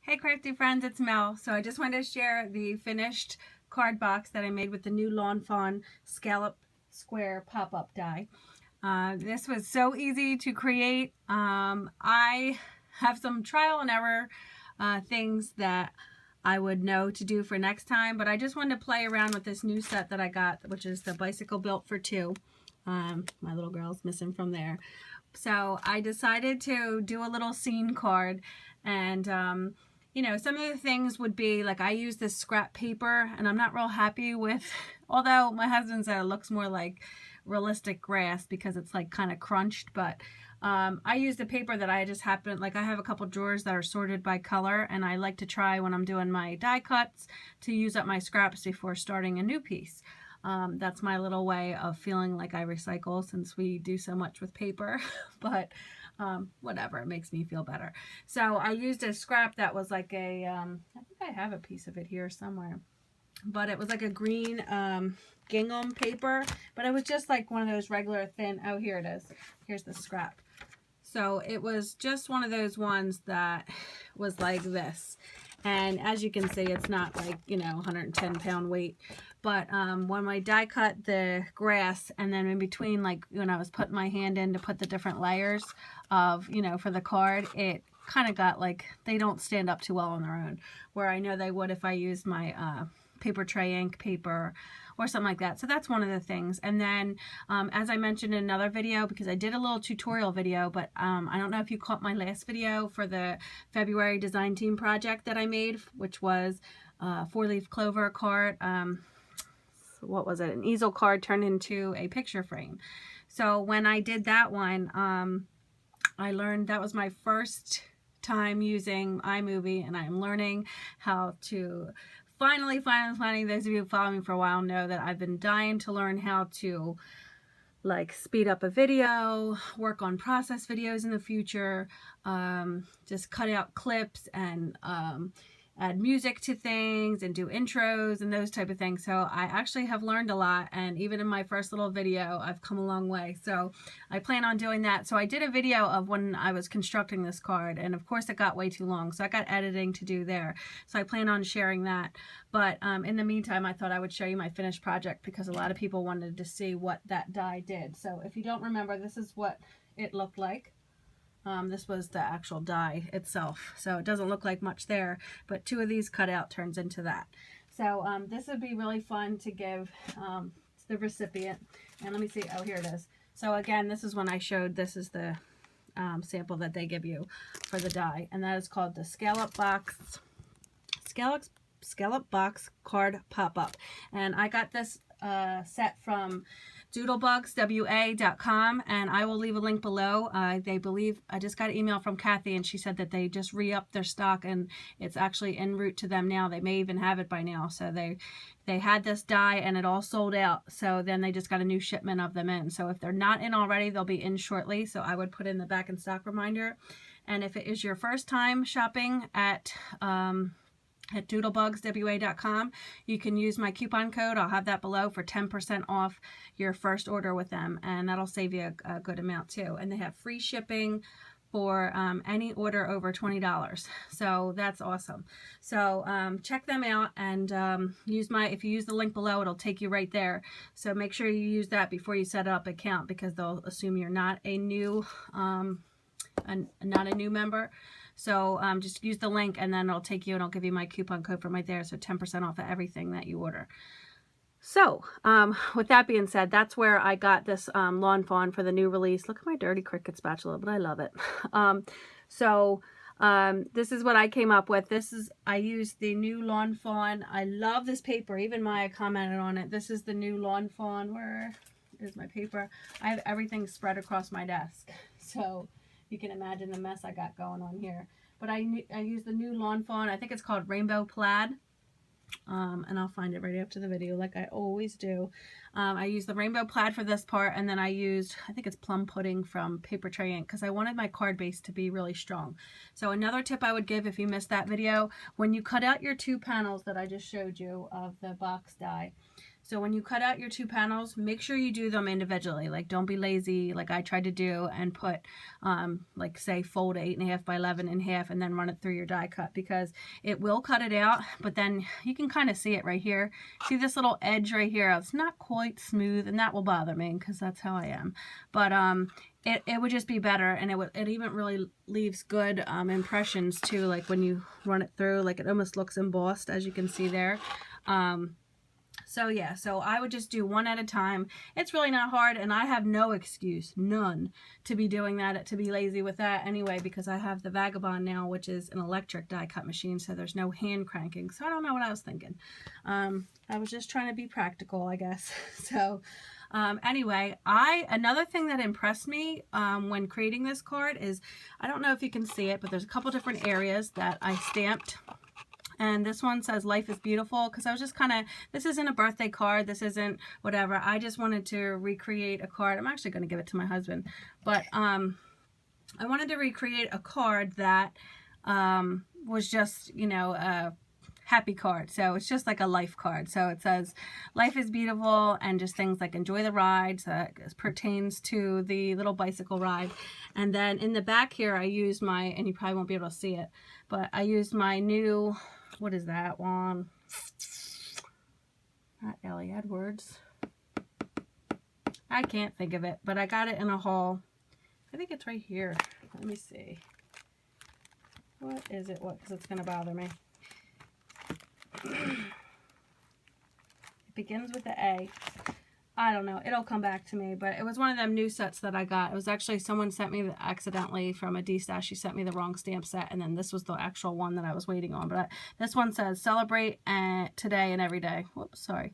Hey crafty friends, it's Mel. So I just wanted to share the finished card box that I made with the new Lawn Fawn scallop square pop-up die. This was so easy to create. I have some trial and error things that I would know to do for next time, but I just wanted to play around with this new set that I got, which is the bicycle built for two. My little girl's missing from there. So I decided to do a little scene card, and you know, some of the things would be like I use this scrap paper, and I'm not real happy with, although my husband said it looks more like realistic grass because it's like kind of crunched, but I used a paper that I just happened, like I have a couple drawers that are sorted by color, and I like to try when I'm doing my die cuts to use up my scraps before starting a new piece. That's my little way of feeling like I recycle since we do so much with paper, but whatever, it makes me feel better. So I used a scrap that was like a, I think I have a piece of it here somewhere, but it was like a green gingham paper, but it was just like one of those regular thin, oh here it is, here's the scrap. So it was just one of those ones that was like this. And as you can see, it's not like, you know, 110 pound weight. But when I die cut the grass, and then in between, like when I was putting my hand in to put the different layers of, you know, for the card, it kind of got like, they don't stand up too well on their own. Where I know they would if I used my paper tray ink paper or something like that. So that's one of the things. And then as I mentioned in another video, because I did a little tutorial video, but I don't know if you caught my last video for the February design team project that I made, which was 4-leaf clover card. What was it? An easel card turned into a picture frame. So when I did that one, I learned that was my first time using iMovie, and I'm learning how to finally, those of you who follow me for a while know that I've been dying to learn how to like speed up a video, work on process videos in the future, just cut out clips and add music to things and do intros and those type of things. So I actually have learned a lot, and even in my first little video I've come a long way. So I plan on doing that. So I did a video of when I was constructing this card, and of course it got way too long, so I got editing to do there. So I plan on sharing that. But in the meantime, I thought I would show you my finished project because a lot of people wanted to see what that die did. So if you don't remember, this is what it looked like. This was the actual die itself, so it doesn't look like much there, but two of these cut out turns into that. So this would be really fun to give to the recipient. And let me see, oh here it is. So again, this is when I showed, this is the sample that they give you for the die, and that is called the Scallop Box Card Pop-Up. And I got this set from doodlebugswa.com, and I will leave a link below. They believe, I just got an email from Kathy, and she said that they just re-upped their stock, and it's actually en route to them now. They may even have it by now. So they had this die and it all sold out, so then they just got a new shipment of them in. So if they're not in already, they'll be in shortly. So I would put in the back in stock reminder. And if it is your first time shopping at doodlebugswa.com, you can use my coupon code. I'll have that below for 10% off your first order with them, and that'll save you a good amount too. And they have free shipping for any order over $20, so that's awesome. So check them out, and if you use the link below, it'll take you right there. So make sure you use that before you set up an account, because they'll assume you're not a new member. So just use the link, and then it'll take you, and I'll give you my coupon code from right there. So 10% off of everything that you order. So with that being said, that's where I got this Lawn Fawn for the new release. Look at my dirty Cricut spatula, but I love it. This is what I came up with. I used the new Lawn Fawn. I love this paper. Even Maya commented on it. This is the new Lawn Fawn. Where is my paper? I have everything spread across my desk. So you can imagine the mess I got going on here. But I used the new Lawn Fawn. I think it's called Rainbow Plaid. And I'll find it right after the video like I always do. I used the Rainbow Plaid for this part, and then I used, I think it's Plum Pudding from Paper Tray Ink, because I wanted my card base to be really strong. So another tip I would give if you missed that video, when you cut out your two panels that I just showed you of the box die, So when you cut out your 2 panels, make sure you do them individually. Like, don't be lazy like I tried to do and put, like, say, fold 8.5 by 11 in half and then run it through your die cut, because it will cut it out, but then you can kind of see it right here. See this little edge right here? It's not quite smooth, and that will bother me because that's how I am. But it would just be better, and it even really leaves good impressions too, like when you run it through, like it almost looks embossed, as you can see there. So yeah, so I would just do one at a time. It's really not hard, and I have no excuse, none, to be doing that, to be lazy with that anyway, because I have the Vagabond now, which is an electric die cut machine, so there's no hand cranking. So I don't know what I was thinking. I was just trying to be practical, I guess. So anyway, another thing that impressed me when creating this card is, I don't know if you can see it, but there's a couple different areas that I stamped. And this one says life is beautiful, because I was just kind of, this isn't a birthday card, this isn't whatever, I just wanted to recreate a card. I'm actually going to give it to my husband, but I wanted to recreate a card that was just, you know, a happy card. So it's just like a life card. So it says life is beautiful, and just things like enjoy the ride. So that pertains to the little bicycle ride. And then in the back here, I used my, and you probably won't be able to see it, but I used my new, what is that one? Not Ellie Edwards. I can't think of it, but I got it in a haul. I think it's right here. Let me see. What is it? What? Because it's going to bother me. It begins with the A. I don't know. It'll come back to me, but it was one of them new sets that I got. It was actually someone sent me accidentally from a D-stash. She sent me the wrong stamp set, and then this was the actual one that I was waiting on. But this one says celebrate today and every day. Whoops, sorry.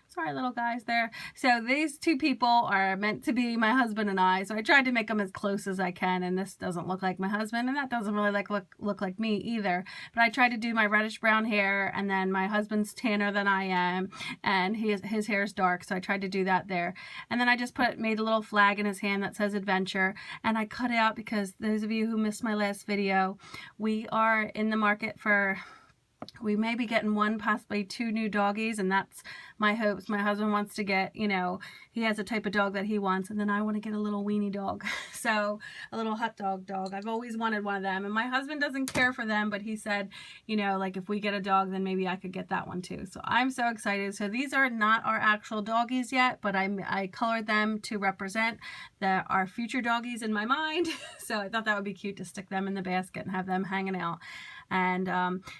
Sorry, little guys there. So these 2 people are meant to be my husband and I. So I tried to make them as close as I can, and this doesn't look like my husband, and that doesn't really look like me either. But I tried to do my reddish brown hair, and then my husband's tanner than I am, and his hair is dark, so I tried to do that there. And then I just made a little flag in his hand that says adventure, and I cut out, because those of you who missed my last video, we are in the market for, we may be getting 1, possibly 2 new doggies, and that's my hopes. My husband wants to get, you know, he has a type of dog that he wants, and then I want to get a little weenie dog. So a little hot dog. I've always wanted one of them, and my husband doesn't care for them, but he said, you know, like if we get a dog, then maybe I could get that one too. So I'm so excited. So these are not our actual doggies yet, but I colored them to represent our future doggies in my mind. So I thought that would be cute to stick them in the basket and have them hanging out. And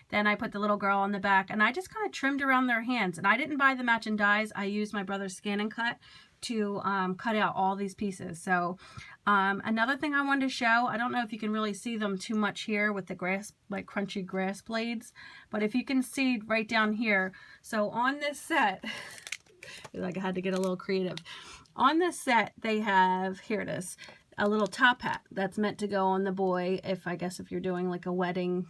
then I put the little girl on the back, and I just kind of trimmed around their hands. And I didn't buy the matching dies. I used my brother's Scan and Cut to cut out all these pieces. So another thing I wanted to show, I don't know if you can really see them too much here with the grass, like crunchy grass blades, but if you can see right down here. So on this set, like I had to get a little creative. On this set, they have, here it is, a little top hat that's meant to go on the boy, I guess if you're doing like a wedding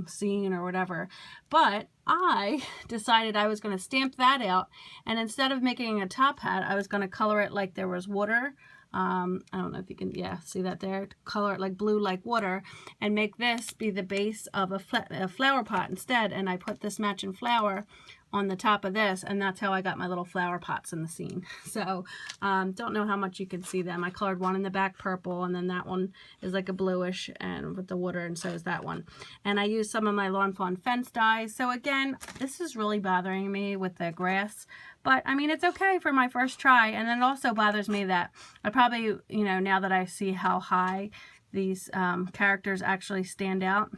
scene or whatever. But I decided I was going to stamp that out, and instead of making a top hat, I was going to color it like there was water. I don't know if you can, yeah, see that there? Color it like blue, like water, and make this be the base of a flower pot instead. And I put this matching flower on the top of this, and that's how I got my little flower pots in the scene. So don't know how much you can see them. I colored one in the back purple, and then that one is like a bluish and with the water, and so is that one. And I used some of my Lawn Fawn fence dies. So again, this is really bothering me with the grass, but I mean, it's okay for my first try. And then it also bothers me that I probably, you know, now that I see how high these characters actually stand out,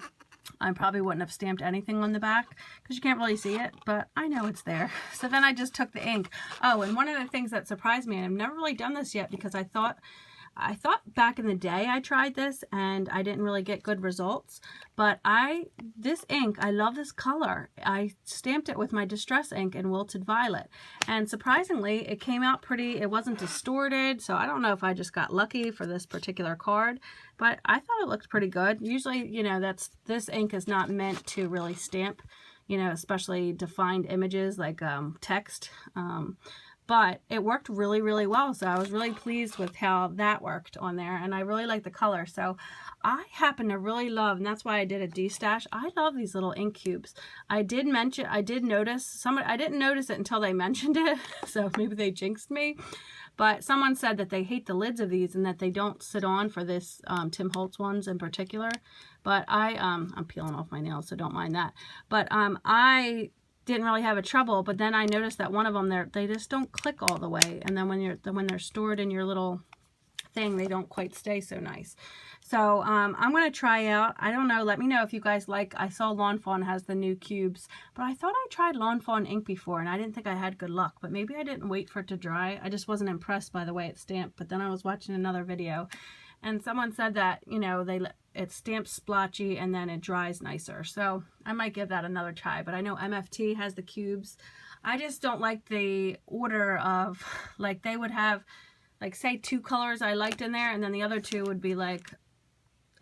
I probably wouldn't have stamped anything on the back because you can't really see it, but I know it's there. So then I just took the ink. Oh, and one of the things that surprised me, and I've never really done this yet because I thought back in the day I tried this and I didn't really get good results, but this ink, I love this color. I stamped it with my Distress ink in Wilted Violet, and surprisingly it came out pretty. It wasn't distorted, so I don't know if I just got lucky for this particular card, but I thought it looked pretty good. Usually, you know, this ink is not meant to really stamp, you know, especially defined images like text. but it worked really, really well. So I was really pleased with how that worked on there, and I really like the color. So I happen to really love, and that's why I did a D-stash. I love these little ink cubes. I did notice, somebody, I didn't notice it until they mentioned it, so maybe they jinxed me. But someone said that they hate the lids of these and that they don't sit on for this Tim Holtz ones in particular. But I'm peeling off my nails, so don't mind that. But I didn't really have a trouble, but then I noticed that one of them, they just don't click all the way, and then when they're stored in your little thing, they don't quite stay so nice. So I'm going to try out, I don't know, let me know if you guys like, I saw Lawn Fawn has the new cubes, but I thought I tried Lawn Fawn ink before and I didn't think I had good luck, but maybe I didn't wait for it to dry. I just wasn't impressed by the way it stamped. But then I was watching another video and someone said that, you know, it stamps splotchy and then it dries nicer. So I might give that another try, but I know MFT has the cubes. I just don't like the order of, like, they would have, like, say 2 colors I liked in there, and then the other 2 would be like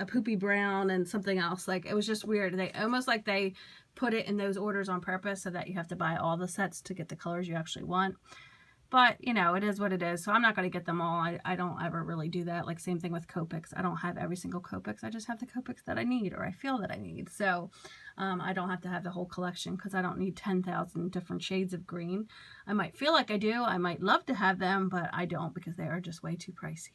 a poopy brown and something else. Like, it was just weird. They almost like they put it in those orders on purpose so that you have to buy all the sets to get the colors you actually want. But, you know, it is what it is. So I'm not going to get them all. I don't ever really do that. Like, same thing with Copics. I don't have every single Copics. I just have the Copics that I need or I feel that I need. So I don't have to have the whole collection because I don't need 10,000 different shades of green. I might feel like I do. I might love to have them, but I don't because they are just way too pricey.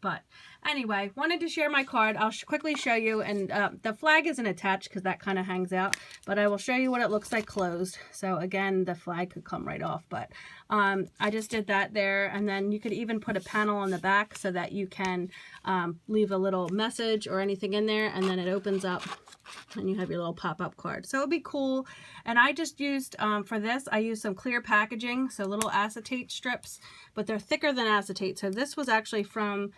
But anyway, wanted to share my card. I'll quickly show you, and the flag isn't attached because that kind of hangs out, but I will show you what it looks like closed. So again, the flag could come right off, but I just did that there, and then you could even put a panel on the back so that you can leave a little message or anything in there, and then it opens up and you have your little pop-up card. So it'd be cool. And I just used, for this, I used some clear packaging, so little acetate strips, but they're thicker than acetate. So this was actually from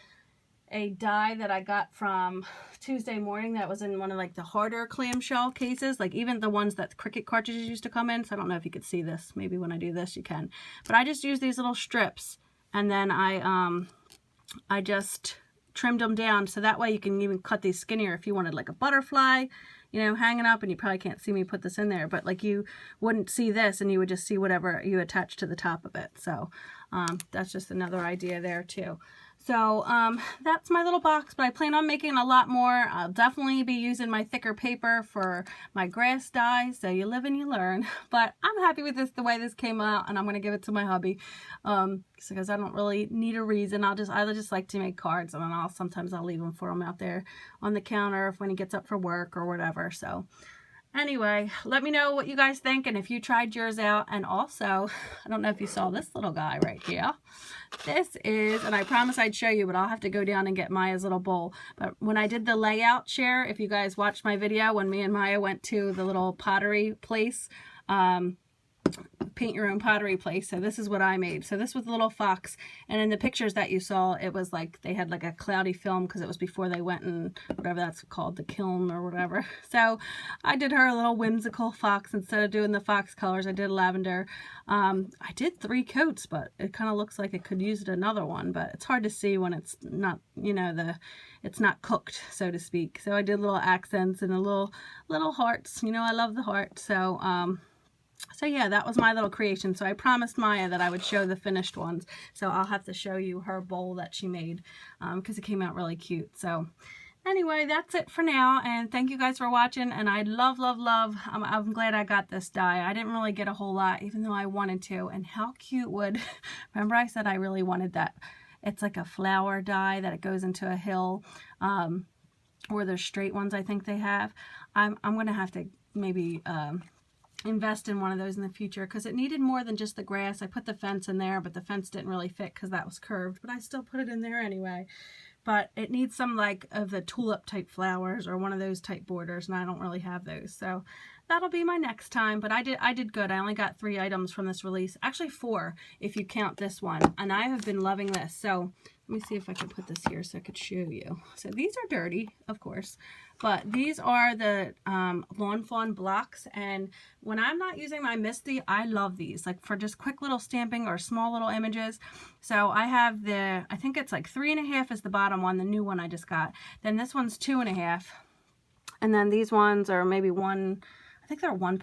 a die that I got from Tuesday Morning that was in one of like the harder clamshell cases, like even the ones that Cricut cartridges used to come in. So I don't know if you could see this. Maybe when I do this you can. But I just used these little strips, and then I just trimmed them down so that way you can even cut these skinnier if you wanted like a butterfly, you know, hanging up. And you probably can't see me put this in there, but like you wouldn't see this and you would just see whatever you attach to the top of it. So that's just another idea there too. So that's my little box, but I plan on making a lot more. I'll definitely be using my thicker paper for my grass dye, so you live and you learn. But I'm happy with this, the way this came out, and I'm going to give it to my hubby because I don't really need a reason. I just like to make cards, and then sometimes I'll leave them for him out there on the counter when he gets up for work or whatever. So anyway, let me know what you guys think and if you tried yours out. And also, I don't know if you saw this little guy right here. This is, and I promised I'd show you, but I'll have to go down and get Maya's little bowl. But when I did the layout share, if you guys watched my video when me and Maya went to the little pottery place, paint your own pottery place. So this is what I made. So this was the little fox, and in the pictures that you saw, it was like they had like a cloudy film because it was before they went in whatever that's called, the kiln or whatever. So I did her a little whimsical fox. Instead of doing the fox colors, I did lavender. I did 3 coats, but it kind of looks like it could use another one, but it's hard to see when it's not, you know, it's not cooked, so to speak. So I did little accents and a little hearts. You know, I love the heart. So yeah, that was my little creation. So I promised Maya that I would show the finished ones. So I'll have to show you her bowl that she made because it came out really cute. So anyway, that's it for now. And thank you guys for watching. And I love, love, love. I'm glad I got this die. I didn't really get a whole lot, even though I wanted to. And how cute would, remember I said I really wanted that. It's like a flower die that it goes into a hill. Or there's straight ones I think they have. I'm going to have to maybe invest in one of those in the future because it needed more than just the grass. I put the fence in there, but the fence didn't really fit because that was curved, but I still put it in there anyway. But it needs some like of the tulip type flowers or one of those type borders, and I don't really have those. So that'll be my next time. But I did good. I only got 3 items from this release. Actually 4 if you count this one. And I have been loving this. So let me see if I can put this here so I could show you. So these are dirty, of course. But these are the Lawn Fawn blocks. And when I'm not using my Misty, I love these. Like for just quick little stamping or small little images. So I have I think it's like 3.5 is the bottom one, the new one I just got. Then this one's 2.5. And then these ones are maybe 1, I think they're 1.